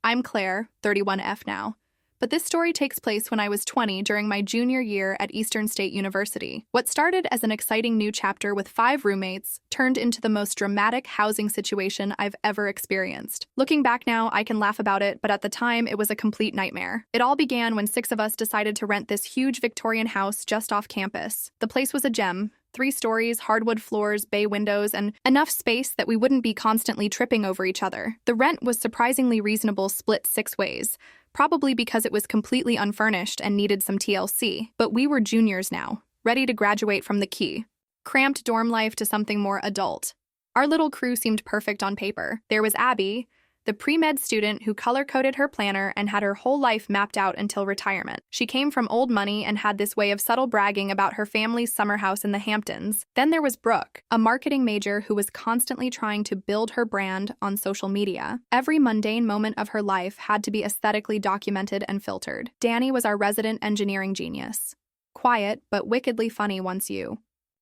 I'm Claire, 31F now. But this story takes place when I was 20 during my junior year at Eastern State University. What started as an exciting new chapter with 5 roommates turned into the most dramatic housing situation I've ever experienced. Looking back now, I can laugh about it, but at the time, it was a complete nightmare. It all began when 6 of us decided to rent this huge Victorian house just off campus. The place was a gem. 3 stories, hardwood floors, bay windows, and enough space that we wouldn't be constantly tripping over each other. The rent was surprisingly reasonable, split 6 ways, probably because it was completely unfurnished and needed some TLC. But we were juniors now, ready to graduate from the key. Cramped dorm life to something more adult. Our little crew seemed perfect on paper. There was Abby, the pre-med student who color-coded her planner and had her whole life mapped out until retirement. She came from old money and had this way of subtle bragging about her family's summer house in the Hamptons. Then there was Brooke, a marketing major who was constantly trying to build her brand on social media. Every mundane moment of her life had to be aesthetically documented and filtered. Danny was our resident engineering genius. Quiet, but wickedly funny once you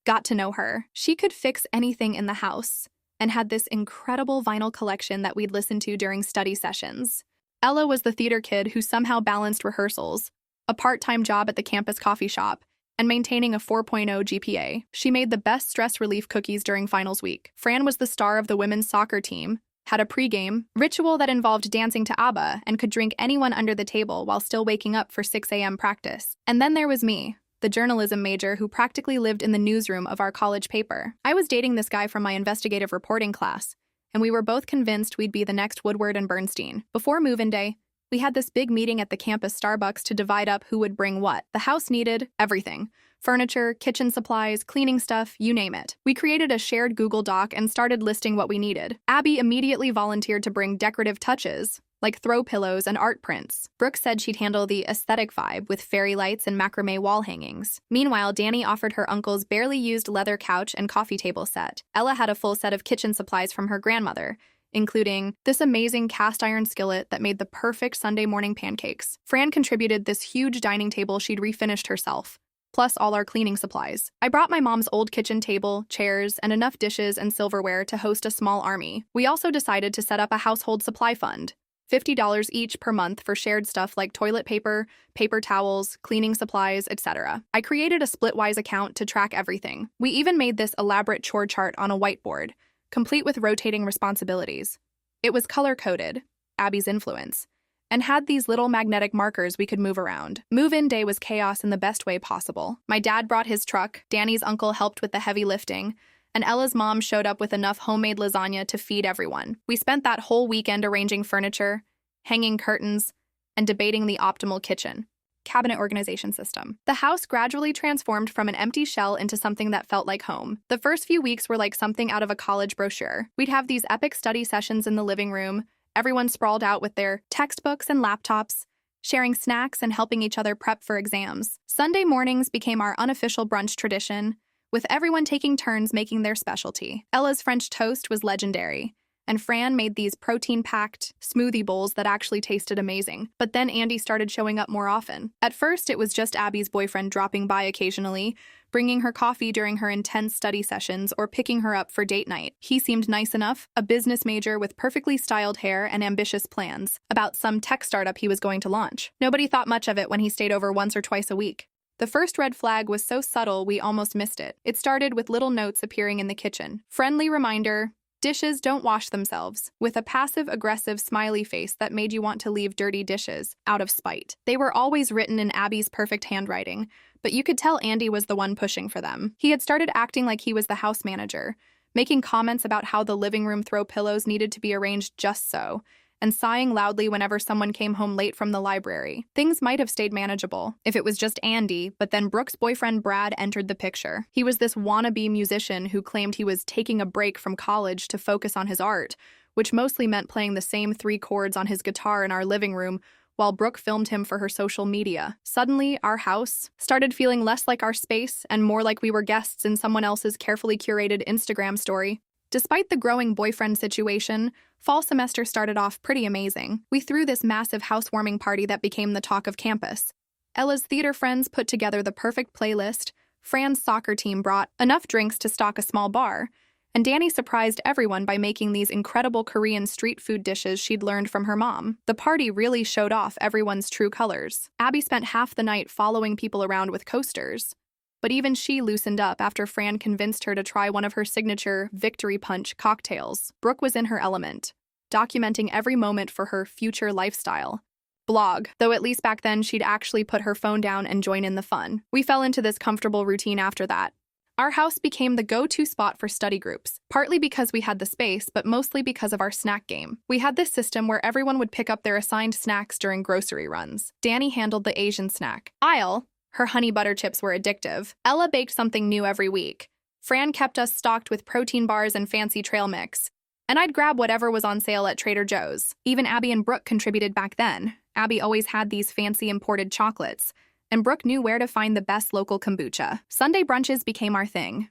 got to know her. She could fix anything in the house, and had this incredible vinyl collection that we'd listen to during study sessions. Ella was the theater kid who somehow balanced rehearsals, a part-time job at the campus coffee shop, and maintaining a 4.0 GPA. She made the best stress relief cookies during finals week. Fran was the star of the women's soccer team, had a pregame ritual that involved dancing to ABBA, and could drink anyone under the table while still waking up for 6 a.m. practice. And then there was me, the journalism major who practically lived in the newsroom of our college paper. I was dating this guy from my investigative reporting class, and we were both convinced we'd be the next Woodward and Bernstein. Before move-in day, we had this big meeting at the campus Starbucks to divide up who would bring what. The house needed everything. Furniture, kitchen supplies, cleaning stuff, you name it. We created a shared Google Doc and started listing what we needed. Abby immediately volunteered to bring decorative touches, like throw pillows and art prints. Brooke said she'd handle the aesthetic vibe with fairy lights and macrame wall hangings. Meanwhile, Danny offered her uncle's barely used leather couch and coffee table set. Ella had a full set of kitchen supplies from her grandmother, including this amazing cast iron skillet that made the perfect Sunday morning pancakes. Fran contributed this huge dining table she'd refinished herself, plus all our cleaning supplies. I brought my mom's old kitchen table, chairs, and enough dishes and silverware to host a small army. We also decided to set up a household supply fund, $50 each per month for shared stuff like toilet paper, paper towels, cleaning supplies, etc. I created a Splitwise account to track everything. We even made this elaborate chore chart on a whiteboard, complete with rotating responsibilities. It was color-coded, Abby's influence, and had these little magnetic markers we could move around. Move-in day was chaos in the best way possible. My dad brought his truck, Danny's uncle helped with the heavy lifting, and Ella's mom showed up with enough homemade lasagna to feed everyone. We spent that whole weekend arranging furniture, hanging curtains, and debating the optimal kitchen cabinet organization system. The house gradually transformed from an empty shell into something that felt like home. The first few weeks were like something out of a college brochure. We'd have these epic study sessions in the living room, everyone sprawled out with their textbooks and laptops, sharing snacks and helping each other prep for exams. Sunday mornings became our unofficial brunch tradition, with everyone taking turns making their specialty. Ella's French toast was legendary, and Fran made these protein-packed smoothie bowls that actually tasted amazing. But then Andy started showing up more often. At first, it was just Abby's boyfriend dropping by occasionally, bringing her coffee during her intense study sessions or picking her up for date night. He seemed nice enough, a business major with perfectly styled hair and ambitious plans about some tech startup he was going to launch. Nobody thought much of it when he stayed over once or twice a week. The first red flag was so subtle we almost missed it. It started with little notes appearing in the kitchen. Friendly reminder, dishes don't wash themselves, with a passive-aggressive smiley face that made you want to leave dirty dishes out of spite. They were always written in Abby's perfect handwriting, but you could tell Andy was the one pushing for them. He had started acting like he was the house manager, making comments about how the living room throw pillows needed to be arranged just so, and sighing loudly whenever someone came home late from the library. Things might have stayed manageable if it was just Andy, but then Brooke's boyfriend Brad entered the picture. He was this wannabe musician who claimed he was taking a break from college to focus on his art, which mostly meant playing the same 3 chords on his guitar in our living room while Brooke filmed him for her social media. Suddenly, our house started feeling less like our space and more like we were guests in someone else's carefully curated Instagram story. Despite the growing boyfriend situation, fall semester started off pretty amazing. We threw this massive housewarming party that became the talk of campus. Ella's theater friends put together the perfect playlist, Fran's soccer team brought enough drinks to stock a small bar, And Danny surprised everyone by making these incredible Korean street food dishes she'd learned from her mom. The party really showed off everyone's true colors. Abby spent half the night following people around with coasters. But even she loosened up after Fran convinced her to try one of her signature Victory Punch cocktails. Brooke was in her element, documenting every moment for her future lifestyle blog, though at least back then she'd actually put her phone down and join in the fun. We fell into this comfortable routine after that. Our house became the go-to spot for study groups, partly because we had the space, but mostly because of our snack game. We had this system where everyone would pick up their assigned snacks during grocery runs. Danny handled the Asian snack aisle. Her honey butter chips were addictive. Ella baked something new every week. Fran kept us stocked with protein bars and fancy trail mix. And I'd grab whatever was on sale at Trader Joe's. Even Abby and Brooke contributed back then. Abby always had these fancy imported chocolates, and Brooke knew where to find the best local kombucha. Sunday brunches became our thing.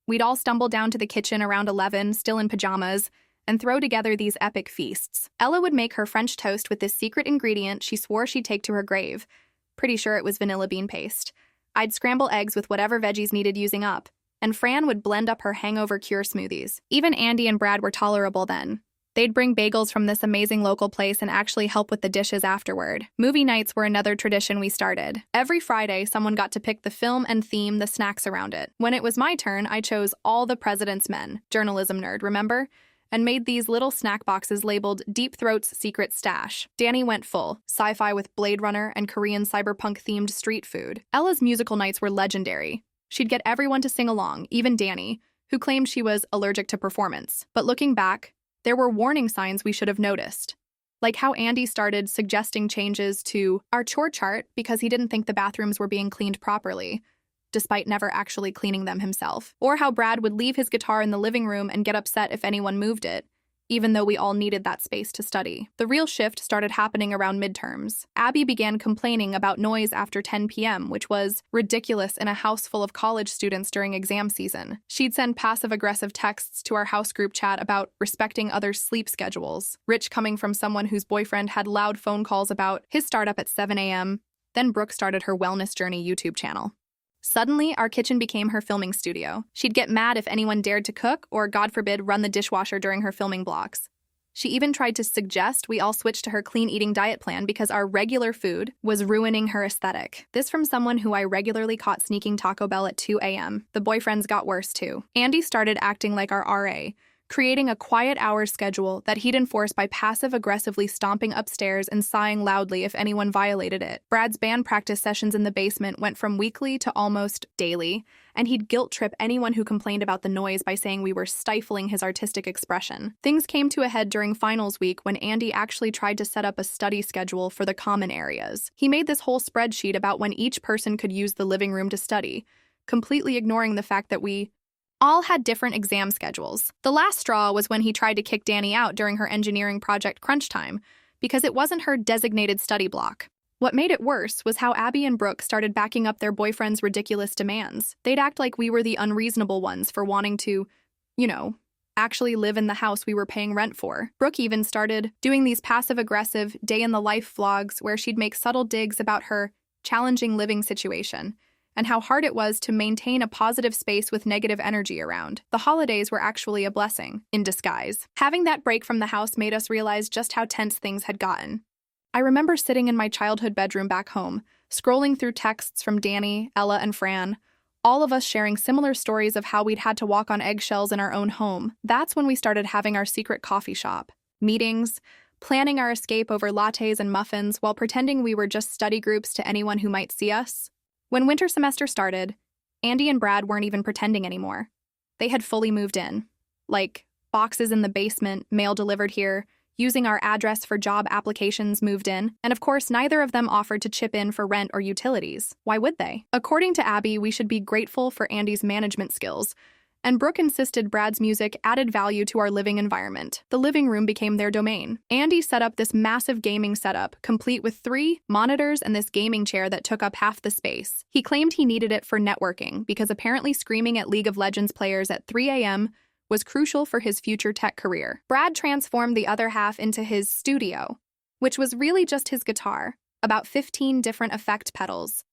We'd all stumble down to the kitchen around 11, still in pajamas, and throw together these epic feasts. Ella would make her French toast with this secret ingredient she swore she'd take to her grave. Pretty sure it was vanilla bean paste. I'd scramble eggs with whatever veggies needed using up, and Fran would blend up her hangover cure smoothies. Even Andy and Brad were tolerable then. They'd bring bagels from this amazing local place and actually help with the dishes afterward. Movie nights were another tradition we started. Every Friday, someone got to pick the film and theme the snacks around it. When it was my turn, I chose All the President's Men, journalism nerd, remember? And made these little snack boxes labeled Deep Throat's Secret Stash. Danny went full, sci-fi with Blade Runner and Korean cyberpunk-themed street food. Ella's musical nights were legendary. She'd get everyone to sing along, even Danny, who claimed she was allergic to performance. But looking back, there were warning signs we should have noticed. Like how Andy started suggesting changes to our chore chart because he didn't think the bathrooms were being cleaned properly, despite never actually cleaning them himself. Or how Brad would leave his guitar in the living room and get upset if anyone moved it, even though we all needed that space to study. The real shift started happening around midterms. Abby began complaining about noise after 10 p.m., which was ridiculous in a house full of college students during exam season. She'd send passive-aggressive texts to our house group chat about respecting others' sleep schedules, rich coming from someone whose boyfriend had loud phone calls about his startup at 7 a.m. Then Brooke started her Wellness Journey YouTube channel. Suddenly, our kitchen became her filming studio. She'd get mad if anyone dared to cook or, God forbid, run the dishwasher during her filming blocks. She even tried to suggest we all switch to her clean eating diet plan because our regular food was ruining her aesthetic. This from someone who I regularly caught sneaking Taco Bell at 2 a.m. The boyfriends got worse too. Andy started acting like our RA, creating a quiet hour schedule that he'd enforce by passive-aggressively stomping upstairs and sighing loudly if anyone violated it. Brad's band practice sessions in the basement went from weekly to almost daily, and he'd guilt-trip anyone who complained about the noise by saying we were stifling his artistic expression. Things came to a head during finals week when Andy actually tried to set up a study schedule for the common areas. He made this whole spreadsheet about when each person could use the living room to study, completely ignoring the fact that we all had different exam schedules. The last straw was when he tried to kick Danny out during her engineering project crunch time, because it wasn't her designated study block. What made it worse was how Abby and Brooke started backing up their boyfriend's ridiculous demands. They'd act like we were the unreasonable ones for wanting to, actually live in the house we were paying rent for. Brooke even started doing these passive-aggressive day-in-the-life vlogs where she'd make subtle digs about her challenging living situation and how hard it was to maintain a positive space with negative energy around. The holidays were actually a blessing, in disguise. Having that break from the house made us realize just how tense things had gotten. I remember sitting in my childhood bedroom back home, scrolling through texts from Danny, Ella, and Fran, all of us sharing similar stories of how we'd had to walk on eggshells in our own home. That's when we started having our secret coffee shop, meetings, planning our escape over lattes and muffins while pretending we were just study groups to anyone who might see us. When winter semester started, Andy and Brad weren't even pretending anymore. They had fully moved in. Like, boxes in the basement, mail delivered here, using our address for job applications moved in, and of course neither of them offered to chip in for rent or utilities. Why would they? According to Abby, we should be grateful for Andy's management skills, and Brooke insisted Brad's music added value to our living environment. The living room became their domain. Andy set up this massive gaming setup, complete with 3 monitors and this gaming chair that took up half the space. He claimed he needed it for networking, because apparently screaming at League of Legends players at 3 a.m. was crucial for his future tech career. Brad transformed the other half into his studio, which was really just his guitar, about 15 different effect pedals,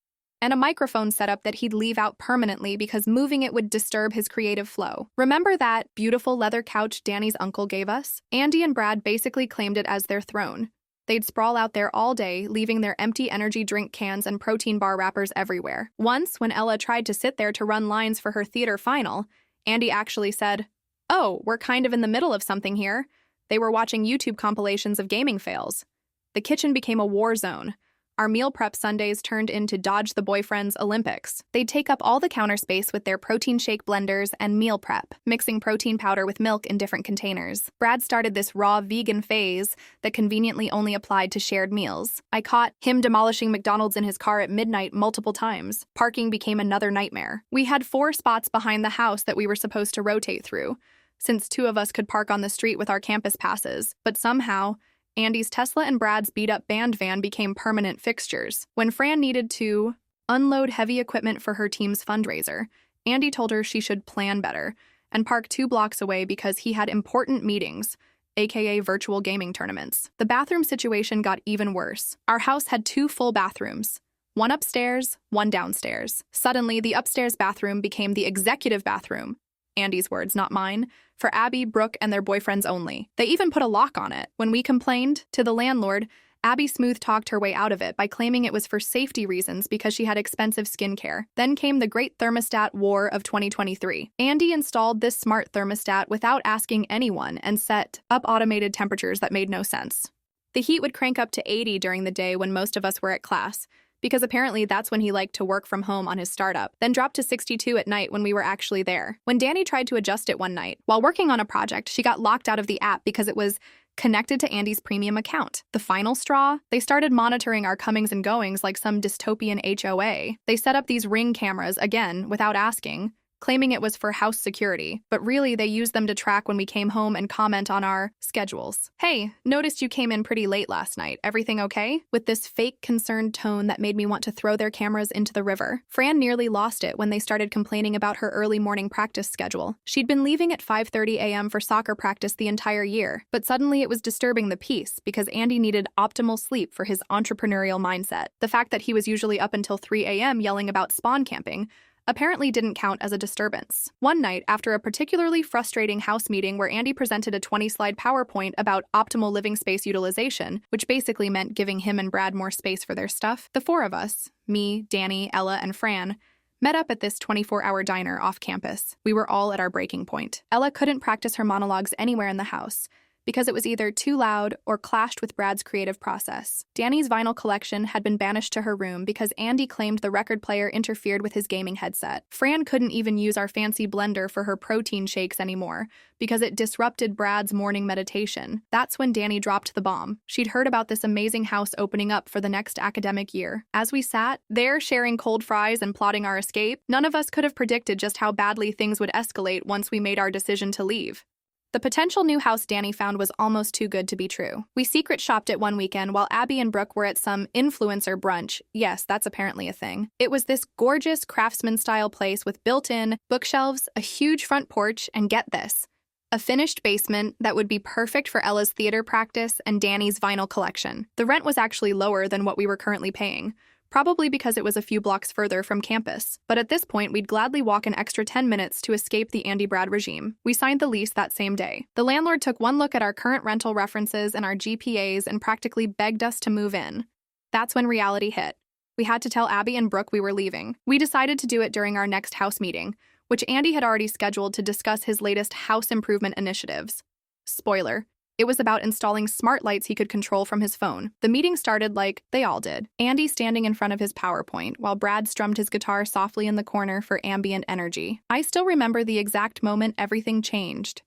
and a microphone setup that he'd leave out permanently because moving it would disturb his creative flow. Remember that beautiful leather couch Danny's uncle gave us? Andy and Brad basically claimed it as their throne. They'd sprawl out there all day, leaving their empty energy drink cans and protein bar wrappers everywhere. Once, when Ella tried to sit there to run lines for her theater final, Andy actually said, "Oh, we're kind of in the middle of something here." They were watching YouTube compilations of gaming fails. The kitchen became a war zone. Our meal prep Sundays turned into Dodge the Boyfriend's Olympics. They'd take up all the counter space with their protein shake blenders and meal prep, mixing protein powder with milk in different containers. Brad started this raw vegan phase that conveniently only applied to shared meals. I caught him demolishing McDonald's in his car at midnight multiple times. Parking became another nightmare. We had 4 spots behind the house that we were supposed to rotate through, since 2 of us could park on the street with our campus passes. But somehow, Andy's Tesla and Brad's beat-up band van became permanent fixtures. When Fran needed to unload heavy equipment for her team's fundraiser, Andy told her she should plan better and park 2 blocks away because he had important meetings, aka virtual gaming tournaments. The bathroom situation got even worse. Our house had 2 full bathrooms, one upstairs, one downstairs. Suddenly, the upstairs bathroom became the executive bathroom. Andy's words, not mine, for Abby, Brooke, and their boyfriends only. They even put a lock on it. When we complained to the landlord, Abby smooth-talked her way out of it by claiming it was for safety reasons because she had expensive skincare. Then came the great thermostat war of 2023. Andy installed this smart thermostat without asking anyone and set up automated temperatures that made no sense. The heat would crank up to 80 during the day when most of us were at class, because apparently that's when he liked to work from home on his startup, then dropped to 62 at night when we were actually there. When Danny tried to adjust it one night, while working on a project, she got locked out of the app because it was connected to Andy's premium account. The final straw? They started monitoring our comings and goings like some dystopian HOA. They set up these Ring cameras, again, without asking, claiming it was for house security, but really they used them to track when we came home and comment on our schedules. "Hey, noticed you came in pretty late last night. Everything okay?" With this fake concerned tone that made me want to throw their cameras into the river. Fran nearly lost it when they started complaining about her early morning practice schedule. She'd been leaving at 5:30 a.m. for soccer practice the entire year, but suddenly it was disturbing the peace because Andy needed optimal sleep for his entrepreneurial mindset. The fact that he was usually up until 3 a.m. yelling about spawn camping apparently didn't count as a disturbance. One night, after a particularly frustrating house meeting where Andy presented a 20-slide PowerPoint about optimal living space utilization, which basically meant giving him and Brad more space for their stuff, the 4 of us, me, Danny, Ella, and Fran, met up at this 24-hour diner off campus. We were all at our breaking point. Ella couldn't practice her monologues anywhere in the house, because it was either too loud or clashed with Brad's creative process. Danny's vinyl collection had been banished to her room because Andy claimed the record player interfered with his gaming headset. Fran couldn't even use our fancy blender for her protein shakes anymore because it disrupted Brad's morning meditation. That's when Danny dropped the bomb. She'd heard about this amazing house opening up for the next academic year. As we sat there sharing cold fries and plotting our escape, none of us could have predicted just how badly things would escalate once we made our decision to leave. The potential new house Danny found was almost too good to be true. We secret shopped it one weekend while Abby and Brooke were at some influencer brunch. Yes, that's apparently a thing. It was this gorgeous craftsman-style place with built-in bookshelves, a huge front porch, and get this, a finished basement that would be perfect for Ella's theater practice and Danny's vinyl collection. The rent was actually lower than what we were currently paying, probably because it was a few blocks further from campus. But at this point, we'd gladly walk an extra 10 minutes to escape the Andy-Brad regime. We signed the lease that same day. The landlord took one look at our current rental references and our GPAs and practically begged us to move in. That's when reality hit. We had to tell Abby and Brooke we were leaving. We decided to do it during our next house meeting, which Andy had already scheduled to discuss his latest house improvement initiatives. Spoiler. It was about installing smart lights he could control from his phone. The meeting started like they all did. Andy standing in front of his PowerPoint while Brad strummed his guitar softly in the corner for ambient energy. I still remember the exact moment everything changed.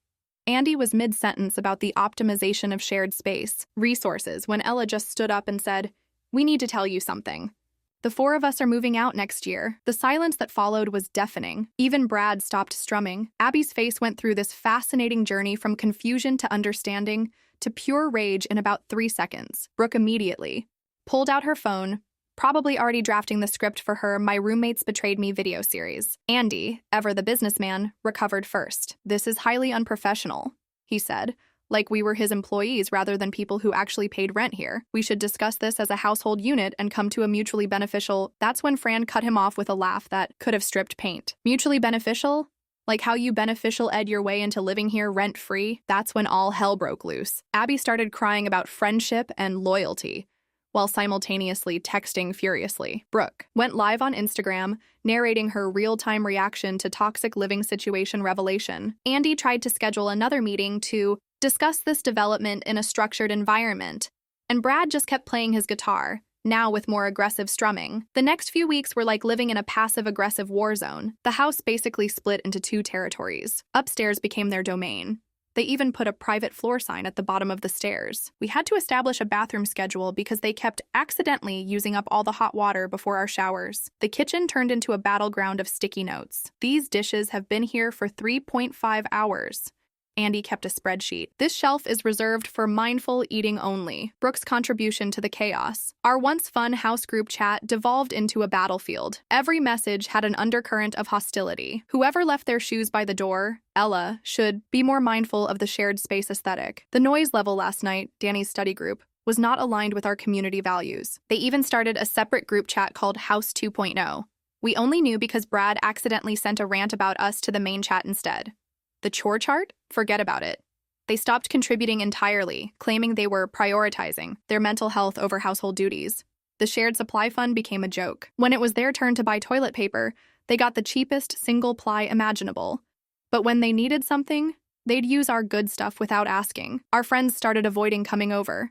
Andy was mid-sentence about the optimization of shared space, resources, when Ella just stood up and said, "We need to tell you something. The 4 of us are moving out next year." The silence that followed was deafening. Even Brad stopped strumming. Abby's face went through this fascinating journey from confusion to understanding to pure rage in about 3 seconds. Brooke immediately pulled out her phone, probably already drafting the script for her My Roommates Betrayed Me video series. Andy, ever the businessman, recovered first. "This is highly unprofessional," he said, like we were his employees rather than people who actually paid rent here. We should discuss this as a household unit and come to a mutually beneficial. That's when Fran cut him off with a laugh that could have stripped paint. Mutually beneficial? Like how you beneficial ed your way into living here rent-free? That's when all hell broke loose. Abby started crying about friendship and loyalty, while simultaneously texting furiously. Brooke went live on Instagram, narrating her real-time reaction to toxic living situation revelation. Andy tried to schedule another meeting to discuss this development in a structured environment, and Brad just kept playing his guitar, now with more aggressive strumming. The next few weeks were like living in a passive-aggressive war zone. The house basically split into two territories. Upstairs became their domain. They even put a private floor sign at the bottom of the stairs. We had to establish a bathroom schedule because they kept accidentally using up all the hot water before our showers. The kitchen turned into a battleground of sticky notes. These dishes have been here for 3.5 hours. Andy kept a spreadsheet. This shelf is reserved for mindful eating only. Brooke's contribution to the chaos. Our once fun house group chat devolved into a battlefield. Every message had an undercurrent of hostility. Whoever left their shoes by the door, Ella, should be more mindful of the shared space aesthetic. The noise level last night, Danny's study group, was not aligned with our community values. They even started a separate group chat called House 2.0. We only knew because Brad accidentally sent a rant about us to the main chat instead. The chore chart? Forget about it. They stopped contributing entirely, claiming they were prioritizing their mental health over household duties. The shared supply fund became a joke. When it was their turn to buy toilet paper, they got the cheapest single-ply imaginable. But when they needed something, they'd use our good stuff without asking. Our friends started avoiding coming over.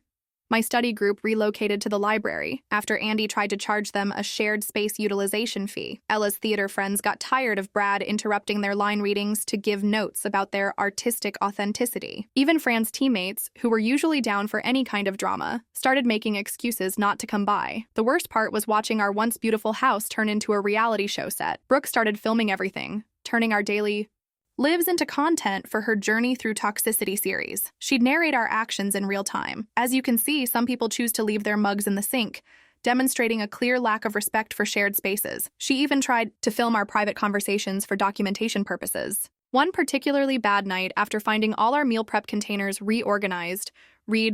My study group relocated to the library after Andy tried to charge them a shared space utilization fee. Ella's theater friends got tired of Brad interrupting their line readings to give notes about their artistic authenticity. Even Fran's teammates, who were usually down for any kind of drama, started making excuses not to come by. The worst part was watching our once beautiful house turn into a reality show set. Brooke started filming everything, turning our daily lives into content for her Journey Through Toxicity series. She'd narrate our actions in real time. As you can see, some people choose to leave their mugs in the sink, demonstrating a clear lack of respect for shared spaces. She even tried to film our private conversations for documentation purposes. One particularly bad night, after finding all our meal prep containers reorganized,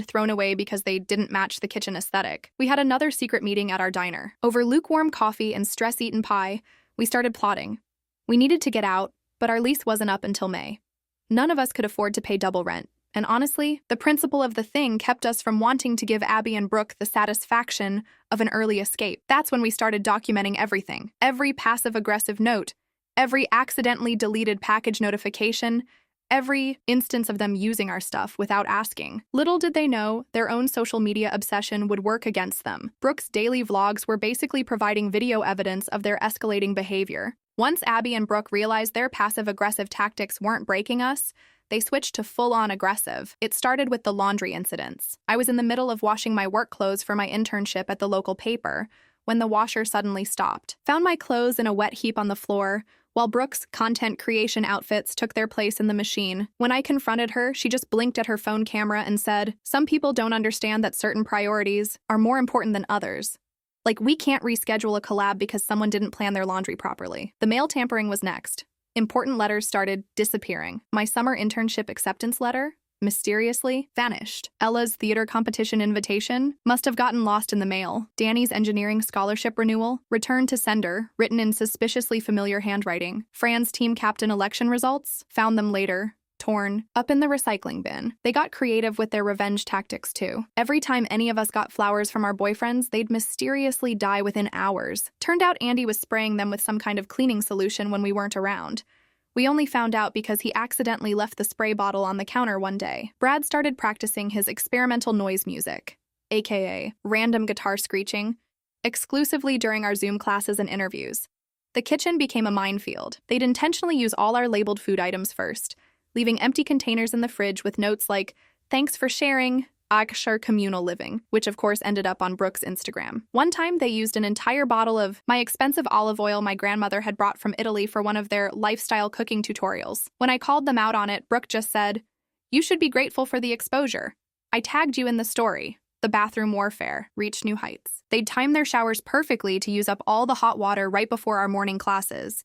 thrown away because they didn't match the kitchen aesthetic, we had another secret meeting at our diner. Over lukewarm coffee and stress-eaten pie, we started plotting. We needed to get out, but our lease wasn't up until May. None of us could afford to pay double rent, and honestly, the principle of the thing kept us from wanting to give Abby and Brooke the satisfaction of an early escape. That's when we started documenting everything. Every passive-aggressive note, every accidentally deleted package notification, every instance of them using our stuff without asking. Little did they know, their own social media obsession would work against them. Brooke's daily vlogs were basically providing video evidence of their escalating behavior. Once Abby and Brooke realized their passive-aggressive tactics weren't breaking us, they switched to full-on aggressive. It started with the laundry incidents. I was in the middle of washing my work clothes for my internship at the local paper when the washer suddenly stopped. Found my clothes in a wet heap on the floor, while Brooke's content creation outfits took their place in the machine. When I confronted her, she just blinked at her phone camera and said, "Some people don't understand that certain priorities are more important than others. Like, we can't reschedule a collab because someone didn't plan their laundry properly." The mail tampering was next. Important letters started disappearing. My summer internship acceptance letter, mysteriously, vanished. Ella's theater competition invitation must have gotten lost in the mail. Danny's engineering scholarship renewal, returned to sender, written in suspiciously familiar handwriting. Fran's team captain election results, found them later, torn, up in the recycling bin. They got creative with their revenge tactics too. Every time any of us got flowers from our boyfriends, they'd mysteriously die within hours. Turned out Andy was spraying them with some kind of cleaning solution when we weren't around. We only found out because he accidentally left the spray bottle on the counter one day. Brad started practicing his experimental noise music, aka random guitar screeching, exclusively during our Zoom classes and interviews. The kitchen became a minefield. They'd intentionally use all our labeled food items first, leaving empty containers in the fridge with notes like, "Thanks for sharing, Akshar communal living," which of course ended up on Brooke's Instagram. One time they used an entire bottle of my expensive olive oil my grandmother had brought from Italy for one of their lifestyle cooking tutorials. When I called them out on it, Brooke just said, "You should be grateful for the exposure. I tagged you in the story." The bathroom warfare reached new heights. They'd time their showers perfectly to use up all the hot water right before our morning classes.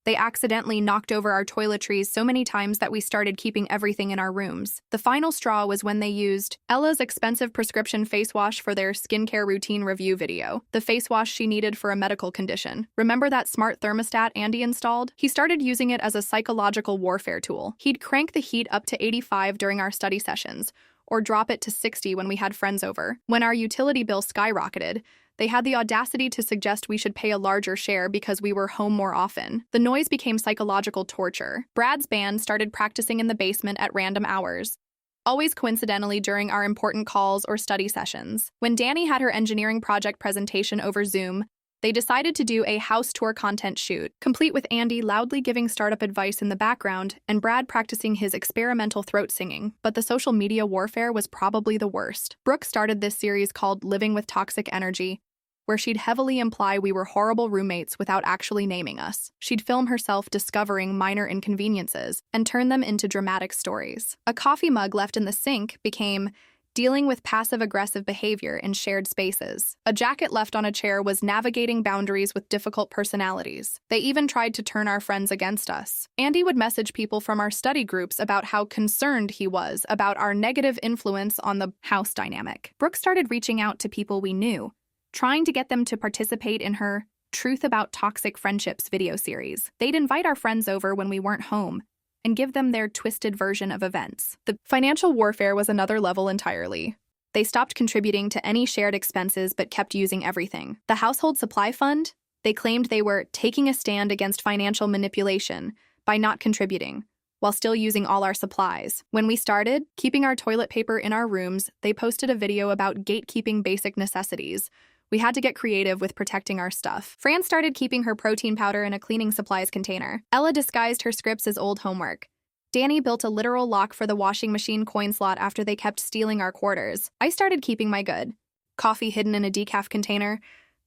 They accidentally knocked over our toiletries so many times that we started keeping everything in our rooms. The final straw was when they used Ella's expensive prescription face wash for their skincare routine review video, the face wash she needed for a medical condition. Remember that smart thermostat Andy installed? He started using it as a psychological warfare tool. He'd crank the heat up to 85 during our study sessions, or drop it to 60 when we had friends over. When our utility bill skyrocketed, they had the audacity to suggest we should pay a larger share because we were home more often. The noise became psychological torture. Brad's band started practicing in the basement at random hours, always coincidentally during our important calls or study sessions. When Danny had her engineering project presentation over Zoom, they decided to do a house tour content shoot, complete with Andy loudly giving startup advice in the background and Brad practicing his experimental throat singing. But the social media warfare was probably the worst. Brooke started this series called Living with Toxic Energy, where she'd heavily imply we were horrible roommates without actually naming us. She'd film herself discovering minor inconveniences and turn them into dramatic stories. A coffee mug left in the sink became dealing with passive-aggressive behavior in shared spaces. A jacket left on a chair was navigating boundaries with difficult personalities. They even tried to turn our friends against us. Andy would message people from our study groups about how concerned he was about our negative influence on the house dynamic. Brooke started reaching out to people we knew, trying to get them to participate in her Truth About Toxic Friendships video series. They'd invite our friends over when we weren't home and give them their twisted version of events. The financial warfare was another level entirely. They stopped contributing to any shared expenses but kept using everything. The household supply fund? They claimed they were taking a stand against financial manipulation by not contributing, while still using all our supplies. When we started keeping our toilet paper in our rooms, they posted a video about gatekeeping basic necessities. We had to get creative with protecting our stuff. Fran started keeping her protein powder in a cleaning supplies container. Ella disguised her scripts as old homework. Danny built a literal lock for the washing machine coin slot after they kept stealing our quarters. I started keeping my good coffee hidden in a decaf container.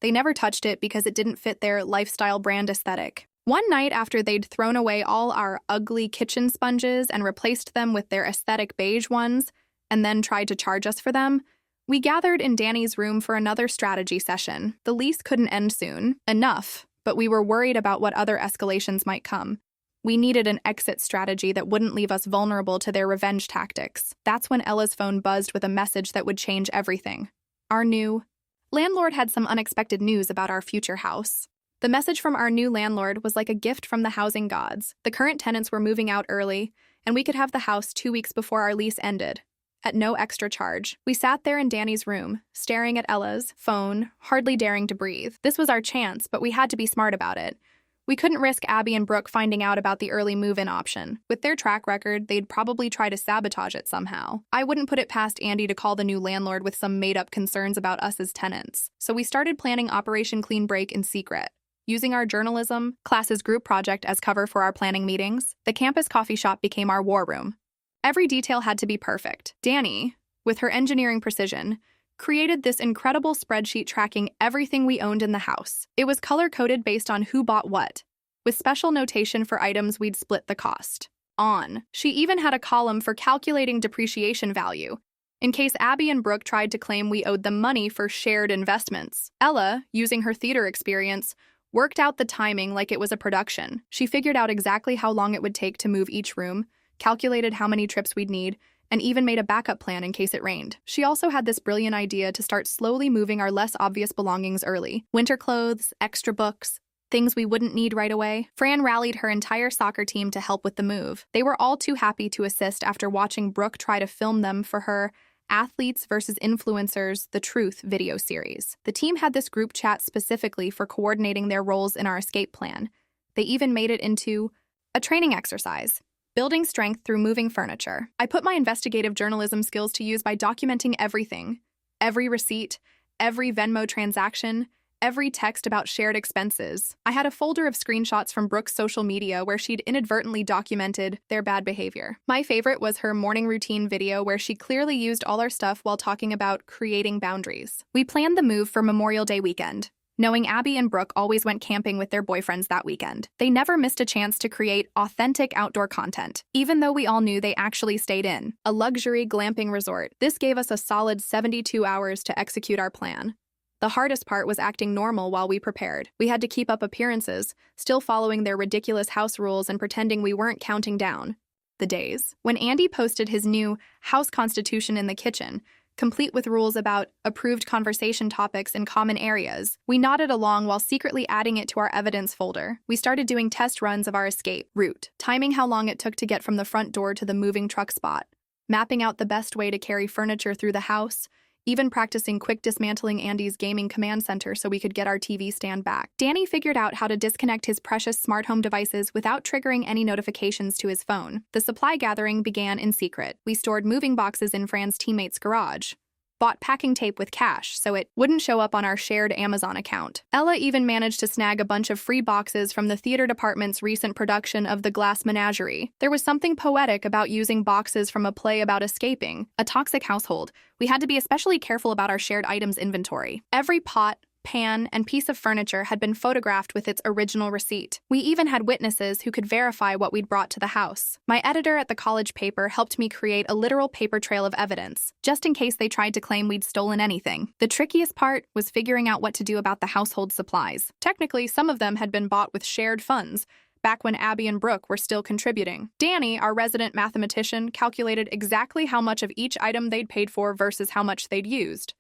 They never touched it because it didn't fit their lifestyle brand aesthetic. One night after they'd thrown away all our ugly kitchen sponges and replaced them with their aesthetic beige ones, and then tried to charge us for them, we gathered in Danny's room for another strategy session. The lease couldn't end soon enough, but we were worried about what other escalations might come. We needed an exit strategy that wouldn't leave us vulnerable to their revenge tactics. That's when Ella's phone buzzed with a message that would change everything. Our new landlord had some unexpected news about our future house. The message from our new landlord was like a gift from the housing gods. The current tenants were moving out early, and we could have the house 2 weeks before our lease ended, at no extra charge. We sat there in Danny's room, staring at Ella's phone, hardly daring to breathe. This was our chance, but we had to be smart about it. We couldn't risk Abby and Brooke finding out about the early move-in option. With their track record, they'd probably try to sabotage it somehow. I wouldn't put it past Andy to call the new landlord with some made-up concerns about us as tenants. So we started planning Operation Clean Break in secret. Using our journalism class's group project as cover for our planning meetings, the campus coffee shop became our war room. Every detail had to be perfect. Danny, with her engineering precision, created this incredible spreadsheet tracking everything we owned in the house. It was color-coded based on who bought what, with special notation for items we'd split the cost on. She even had a column for calculating depreciation value, in case Abby and Brooke tried to claim we owed them money for shared investments. Ella, using her theater experience, worked out the timing like it was a production. She figured out exactly how long it would take to move each room, calculated how many trips we'd need, and even made a backup plan in case it rained. She also had this brilliant idea to start slowly moving our less obvious belongings early. Winter clothes, extra books, things we wouldn't need right away. Fran rallied her entire soccer team to help with the move. They were all too happy to assist after watching Brooke try to film them for her Athletes versus Influencers, The Truth video series. The team had this group chat specifically for coordinating their roles in our escape plan. They even made it into a training exercise, building strength through moving furniture. I put my investigative journalism skills to use by documenting everything. Every receipt, every Venmo transaction, every text about shared expenses. I had a folder of screenshots from Brooke's social media where she'd inadvertently documented their bad behavior. My favorite was her morning routine video where she clearly used all our stuff while talking about creating boundaries. We planned the move for Memorial Day weekend, knowing Abby and Brooke always went camping with their boyfriends that weekend. They never missed a chance to create authentic outdoor content, even though we all knew they actually stayed in a luxury glamping resort. This gave us a solid 72 hours to execute our plan. The hardest part was acting normal while we prepared. We had to keep up appearances, still following their ridiculous house rules and pretending we weren't counting down the days. When Andy posted his new house constitution in the kitchen, complete with rules about approved conversation topics in common areas, we nodded along while secretly adding it to our evidence folder. We started doing test runs of our escape route, timing how long it took to get from the front door to the moving truck spot, mapping out the best way to carry furniture through the house, even practicing quick dismantling Andy's gaming command center so we could get our TV stand back. Danny figured out how to disconnect his precious smart home devices without triggering any notifications to his phone. The supply gathering began in secret. We stored moving boxes in Fran's teammate's garage, bought packing tape with cash so it wouldn't show up on our shared Amazon account. Ella even managed to snag a bunch of free boxes from the theater department's recent production of The Glass Menagerie. There was something poetic about using boxes from a play about escaping a toxic household. We had to be especially careful about our shared items inventory. Every pot, pan, and piece of furniture had been photographed with its original receipt. We even had witnesses who could verify what we'd brought to the house. My editor at the college paper helped me create a literal paper trail of evidence, just in case they tried to claim we'd stolen anything. The trickiest part was figuring out what to do about the household supplies. Technically, some of them had been bought with shared funds, back when Abby and Brooke were still contributing. Danny, our resident mathematician, calculated exactly how much of each item they'd paid for versus how much they'd used.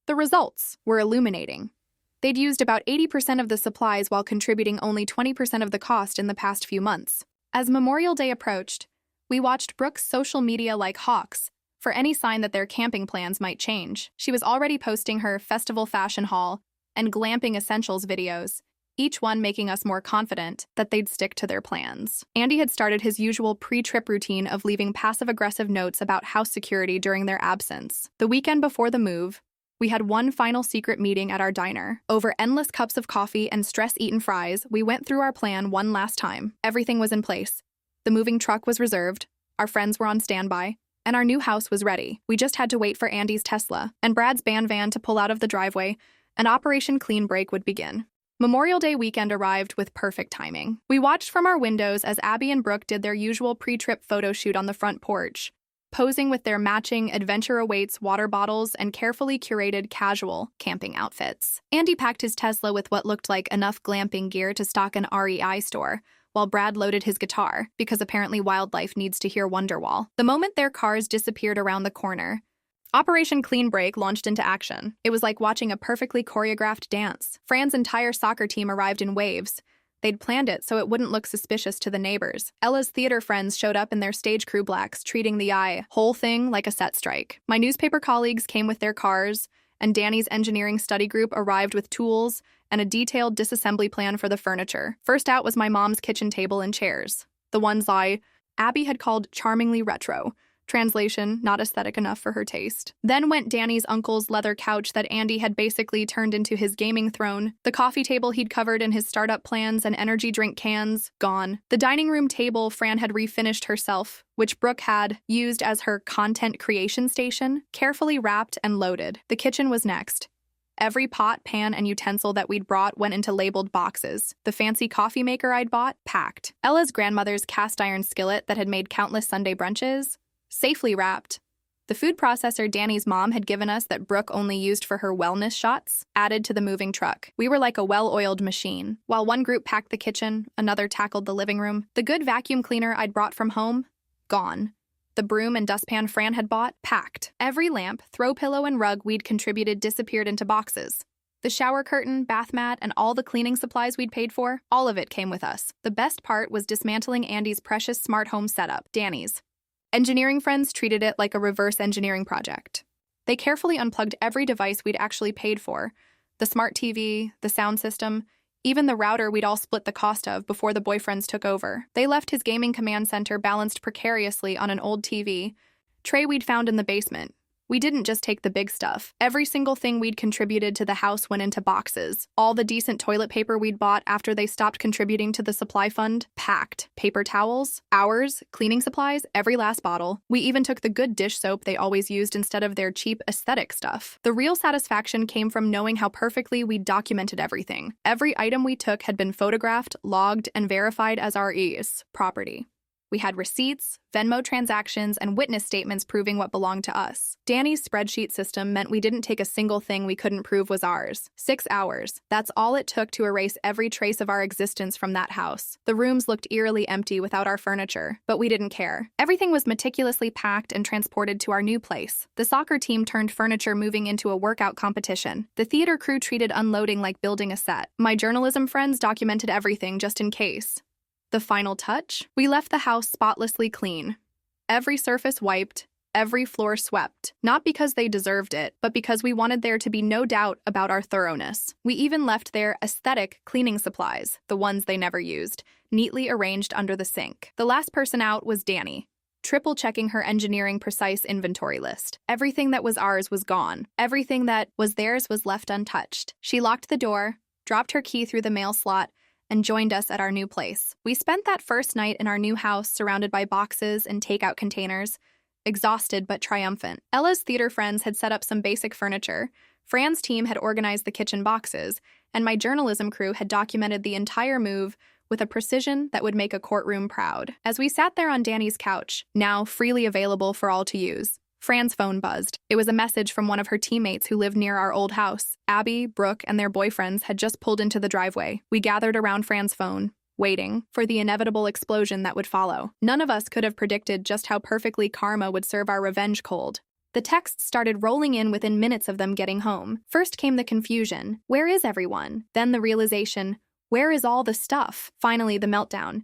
The results were illuminating. They'd used about 80% of the supplies while contributing only 20% of the cost in the past few months. As Memorial Day approached, we watched Brooke's social media like hawks for any sign that their camping plans might change. She was already posting her festival fashion haul and glamping essentials videos, each one making us more confident that they'd stick to their plans. Andy had started his usual pre-trip routine of leaving passive-aggressive notes about house security during their absence. The weekend before the move, we had one final secret meeting at our diner. Over endless cups of coffee and stress-eaten fries, we went through our plan one last time. Everything was in place. The moving truck was reserved, our friends were on standby, and our new house was ready. We just had to wait for Andy's Tesla and Brad's band van to pull out of the driveway, and Operation Clean Break would begin. Memorial Day weekend arrived with perfect timing. We watched from our windows as Abby and Brooke did their usual pre-trip photo shoot on the front porch, posing with their matching Adventure Awaits water bottles and carefully curated casual camping outfits. Andy packed his Tesla with what looked like enough glamping gear to stock an REI store, while Brad loaded his guitar, because apparently wildlife needs to hear Wonderwall. The moment their cars disappeared around the corner, Operation Clean Break launched into action. It was like watching a perfectly choreographed dance. Fran's entire soccer team arrived in waves. They'd planned it so it wouldn't look suspicious to the neighbors. Ella's theater friends showed up in their stage crew blacks, treating the whole thing like a set strike. My newspaper colleagues came with their cars, and Danny's engineering study group arrived with tools and a detailed disassembly plan for the furniture. First out was my mom's kitchen table and chairs, the ones Abby had called charmingly retro. Translation, not aesthetic enough for her taste. Then went Danny's uncle's leather couch that Andy had basically turned into his gaming throne. The coffee table he'd covered in his startup plans and energy drink cans, gone. The dining room table Fran had refinished herself, which Brooke had used as her content creation station, carefully wrapped and loaded. The kitchen was next. Every pot, pan, and utensil that we'd brought went into labeled boxes. The fancy coffee maker I'd bought, packed. Ella's grandmother's cast iron skillet that had made countless Sunday brunches, safely wrapped. The food processor Danny's mom had given us that Brooke only used for her wellness shots, added to the moving truck. We were like a well-oiled machine. While one group packed the kitchen, another tackled the living room. The good vacuum cleaner I'd brought from home, gone. The broom and dustpan Fran had bought, packed. Every lamp, throw pillow, and rug we'd contributed disappeared into boxes. The shower curtain, bath mat, and all the cleaning supplies we'd paid for, all of it came with us. The best part was dismantling Andy's precious smart home setup, Danny's. Engineering friends treated it like a reverse engineering project. They carefully unplugged every device we'd actually paid for, the smart TV, the sound system, even the router we'd all split the cost of before the boyfriends took over. They left his gaming command center balanced precariously on an old TV tray we'd found in the basement. We didn't just take the big stuff. Every single thing we'd contributed to the house went into boxes. All the decent toilet paper we'd bought after they stopped contributing to the supply fund, packed. Paper towels, ours, cleaning supplies, every last bottle. We even took the good dish soap they always used instead of their cheap aesthetic stuff. The real satisfaction came from knowing how perfectly we'd documented everything. Every item we took had been photographed, logged, and verified as our property. We had receipts, Venmo transactions, and witness statements proving what belonged to us. Danny's spreadsheet system meant we didn't take a single thing we couldn't prove was ours. 6 hours. That's all it took to erase every trace of our existence from that house. The rooms looked eerily empty without our furniture, but we didn't care. Everything was meticulously packed and transported to our new place. The soccer team turned furniture moving into a workout competition. The theater crew treated unloading like building a set. My journalism friends documented everything just in case. The final touch? We left the house spotlessly clean. Every surface wiped, every floor swept, not because they deserved it, but because we wanted there to be no doubt about our thoroughness. We even left their aesthetic cleaning supplies, the ones they never used, neatly arranged under the sink. The last person out was Danny, triple-checking her engineering precise inventory list. Everything that was ours was gone. Everything that was theirs was left untouched. She locked the door, dropped her key through the mail slot, and joined us at our new place. We spent that first night in our new house surrounded by boxes and takeout containers, exhausted but triumphant. Ella's theater friends had set up some basic furniture, Fran's team had organized the kitchen boxes, and my journalism crew had documented the entire move with a precision that would make a courtroom proud. As we sat there on Danny's couch, now freely available for all to use, Fran's phone buzzed. It was a message from one of her teammates who lived near our old house. Abby, Brooke, and their boyfriends had just pulled into the driveway. We gathered around Fran's phone, waiting for the inevitable explosion that would follow. None of us could have predicted just how perfectly karma would serve our revenge cold. The texts started rolling in within minutes of them getting home. First came the confusion. Where is everyone? Then the realization. Where is all the stuff? Finally, the meltdown.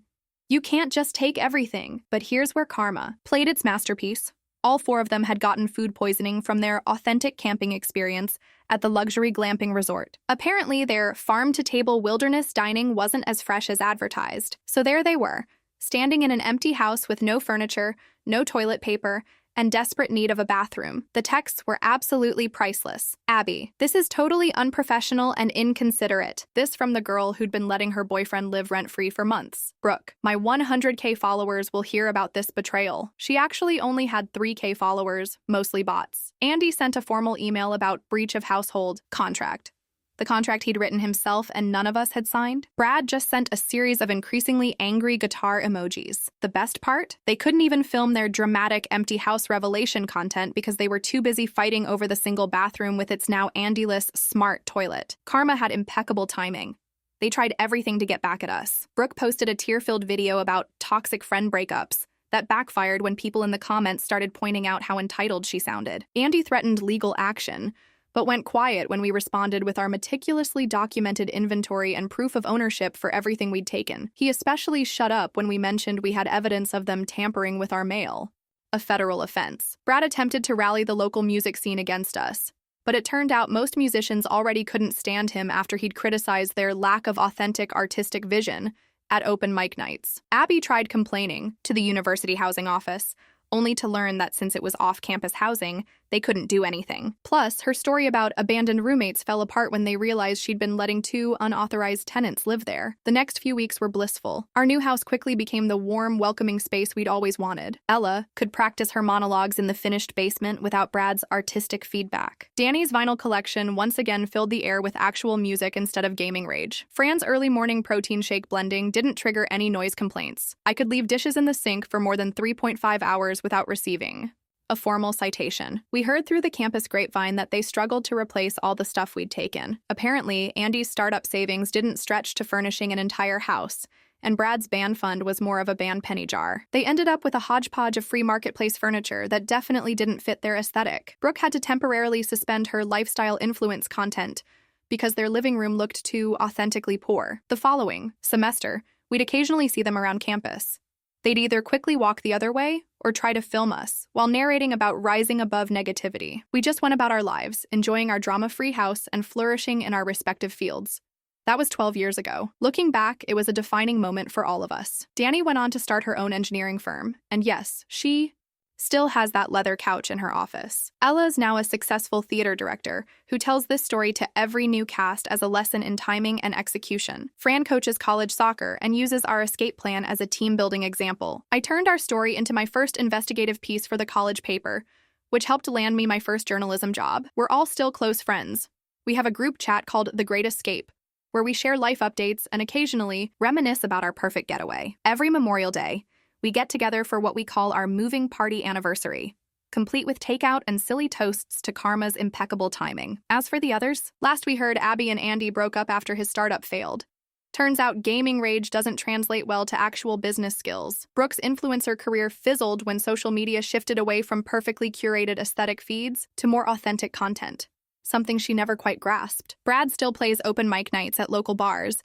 You can't just take everything. But here's where karma played its masterpiece. All 4 of them had gotten food poisoning from their authentic camping experience at the luxury glamping resort. Apparently, their farm-to-table wilderness dining wasn't as fresh as advertised. So there they were, standing in an empty house with no furniture, no toilet paper, and desperate need of a bathroom. The texts were absolutely priceless. Abby, this is totally unprofessional and inconsiderate. This from the girl who'd been letting her boyfriend live rent-free for months. Brooke, my 100K followers will hear about this betrayal. She actually only had 3K followers, mostly bots. Andy sent a formal email about breach of household contract. The contract he'd written himself and none of us had signed. Brad just sent a series of increasingly angry guitar emojis. The best part? They couldn't even film their dramatic empty house revelation content because they were too busy fighting over the single bathroom with its now Andy-less smart toilet. Karma had impeccable timing. They tried everything to get back at us. Brooke posted a tear-filled video about toxic friend breakups that backfired when people in the comments started pointing out how entitled she sounded. Andy threatened legal action, but went quiet when we responded with our meticulously documented inventory and proof of ownership for everything we'd taken. He especially shut up when we mentioned we had evidence of them tampering with our mail, a federal offense. Brad attempted to rally the local music scene against us, but it turned out most musicians already couldn't stand him after he'd criticized their lack of authentic artistic vision at open mic nights. Abby tried complaining to the university housing office, only to learn that since it was off-campus housing, they couldn't do anything. Plus, her story about abandoned roommates fell apart when they realized she'd been letting 2 unauthorized tenants live there. The next few weeks were blissful. Our new house quickly became the warm, welcoming space we'd always wanted. Ella could practice her monologues in the finished basement without Brad's artistic feedback. Danny's vinyl collection once again filled the air with actual music instead of gaming rage. Fran's early morning protein shake blending didn't trigger any noise complaints. I could leave dishes in the sink for more than 3.5 hours without receiving a formal citation. We heard through the campus grapevine that they struggled to replace all the stuff we'd taken. Apparently, Andy's startup savings didn't stretch to furnishing an entire house, and Brad's band fund was more of a band penny jar. They ended up with a hodgepodge of free marketplace furniture that definitely didn't fit their aesthetic. Brooke had to temporarily suspend her lifestyle influence content because their living room looked too authentically poor. The following semester, we'd occasionally see them around campus. They'd either quickly walk the other way or try to film us while narrating about rising above negativity. We just went about our lives, enjoying our drama-free house and flourishing in our respective fields. That was 12 years ago. Looking back, it was a defining moment for all of us. Danny went on to start her own engineering firm, and yes, she still has that leather couch in her office. Ella's now a successful theater director who tells this story to every new cast as a lesson in timing and execution. Fran coaches college soccer and uses our escape plan as a team-building example. I turned our story into my first investigative piece for the college paper, which helped land me my first journalism job. We're all still close friends. We have a group chat called The Great Escape, where we share life updates and occasionally reminisce about our perfect getaway. Every Memorial Day, we get together for what we call our moving party anniversary, complete with takeout and silly toasts to Karma's impeccable timing. As for the others, last we heard Abby and Andy broke up after his startup failed. Turns out gaming rage doesn't translate well to actual business skills. Brooke's influencer career fizzled when social media shifted away from perfectly curated aesthetic feeds to more authentic content, something she never quite grasped. Brad still plays open mic nights at local bars,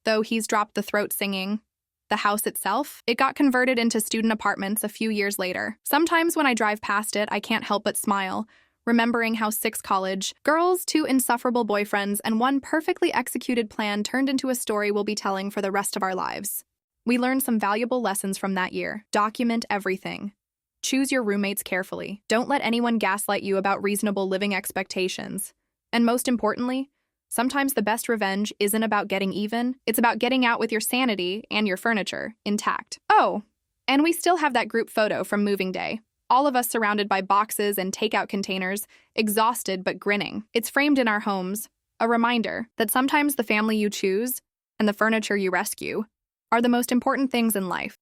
though he's dropped the throat singing. The house itself, it got converted into student apartments a few years later. Sometimes when I drive past it, I can't help but smile, remembering how 6 college girls, 2 insufferable boyfriends, and 1 perfectly executed plan turned into a story we'll be telling for the rest of our lives. We learned some valuable lessons from that year. Document everything. Choose your roommates carefully. Don't let anyone gaslight you about reasonable living expectations. And most importantly, sometimes the best revenge isn't about getting even, it's about getting out with your sanity and your furniture intact. Oh, and we still have that group photo from moving day. All of us surrounded by boxes and takeout containers, exhausted but grinning. It's framed in our homes, a reminder that sometimes the family you choose and the furniture you rescue are the most important things in life.